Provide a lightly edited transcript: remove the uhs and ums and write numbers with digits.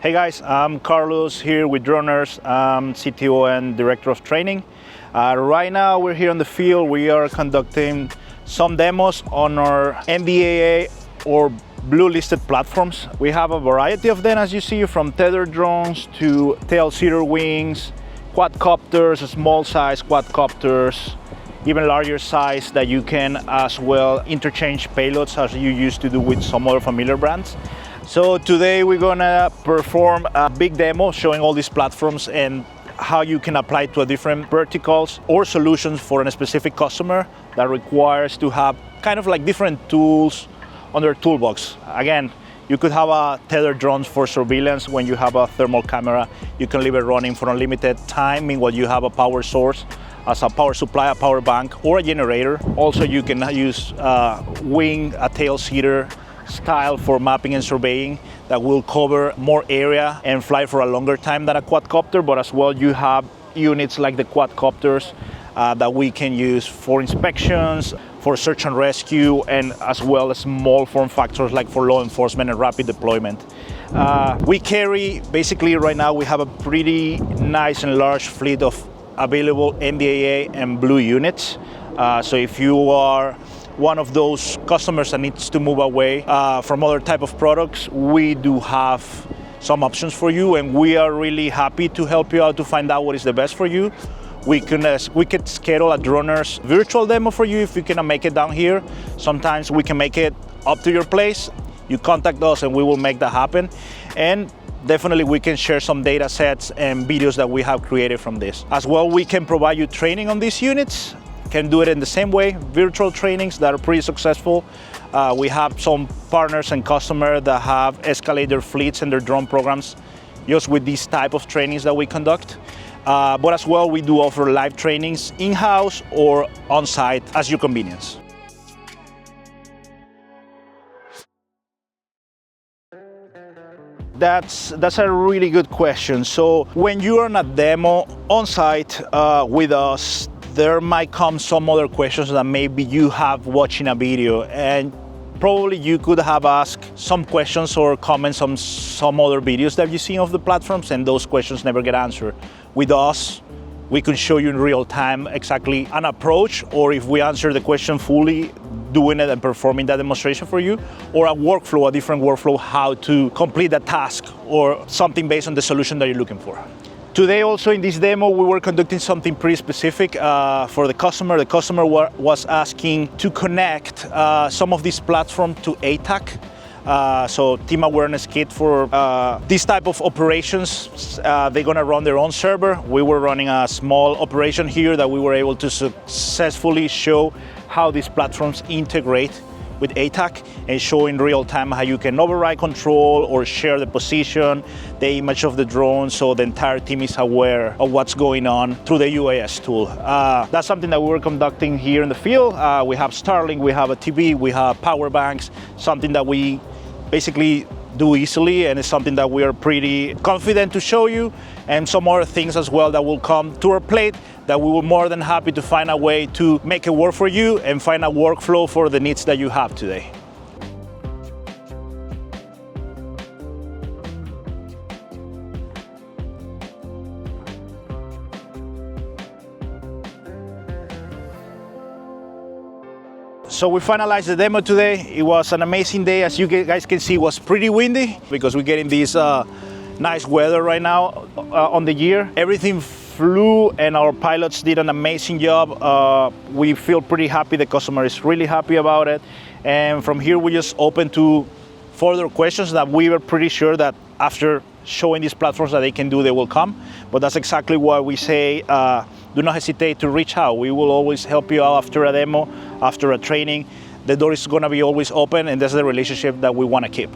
Hey guys, I'm Carlos here with Droners. I'm CTO and Director of Training. Right now we're here on the field. We are conducting some demos on our NDAA or Blue listed platforms. We have a variety of them, as you see, from tethered drones to tail-seater wings, quadcopters, small size quadcopters, even larger size that you can as well interchange payloads as you used to do with some other familiar brands. So today we're gonna perform a big demo showing all these platforms and how you can apply to a different verticals or solutions for a specific customer that requires to have kind of like different tools on their toolbox. Again, you could have a tethered drones for surveillance. When you have a thermal camera, you can leave it running for unlimited time. Meanwhile, you have a power source as a power supply, a power bank, or a generator. Also, you can use wing, a tail-seater style for mapping and surveying that will cover more area and fly for a longer time than a quadcopter, but as well you have units like the quadcopters that we can use for inspections, for search and rescue, and as well as small form factors like for law enforcement and rapid deployment. We carry, basically right now we have a pretty nice and large fleet of available NDAA and Blue units. So if you are one of those customers that needs to move away from other type of products, we do have some options for you, and we are really happy to help you out to find out what is the best for you. We can schedule a Droners virtual demo for you if you cannot make it down here. Sometimes we can make it up to your place. You contact us and we will make that happen. And definitely we can share some data sets and videos that we have created from this. As well, we can provide you training on these units. Can do it in the same way, virtual trainings that are pretty successful. We have some partners and customers that have escalated their fleets and their drone programs just with these type of trainings that we conduct. But as well, we do offer live trainings in-house or on-site as your convenience. That's a really good question. So when you're on a demo on-site with us, there might come some other questions that maybe you have watching a video, and probably you could have asked some questions or comments on some other videos that you've seen of the platforms, and those questions never get answered. With us, we can show you in real time exactly an approach, or if we answer the question fully, doing it and performing that demonstration for you, or a workflow, a different workflow, how to complete that task or something based on the solution that you're looking for. Today also in this demo, we were conducting something pretty specific for the customer. The customer was asking to connect some of these platforms to ATAC. So Team Awareness Kit for this type of operations. They're gonna run their own server. We were running a small operation here that we were able to successfully show how these platforms integrate with ATAC and show in real time how you can override control or share the position, the image of the drone, so the entire team is aware of what's going on through the UAS tool. That's something that we were conducting here in the field. We have Starlink, we have a TV, we have power banks, something that we basically do easily, and it's something that we are pretty confident to show you, and some other things as well that will come to our plate that we were more than happy to find a way to make it work for you and find a workflow for the needs that you have today. So we finalized the demo today. It was an amazing day. As you guys can see, it was pretty windy because we're getting this nice weather right now on the year. Everything flew and our pilots did an amazing job. We feel pretty happy. The customer is really happy about it. And from here, we just open to further questions that we were pretty sure that after showing these platforms that they can do, they will come. But that's exactly why we say, do not hesitate to reach out. We will always help you out after a demo, after a training. The door is gonna be always open, and that's the relationship that we wanna keep.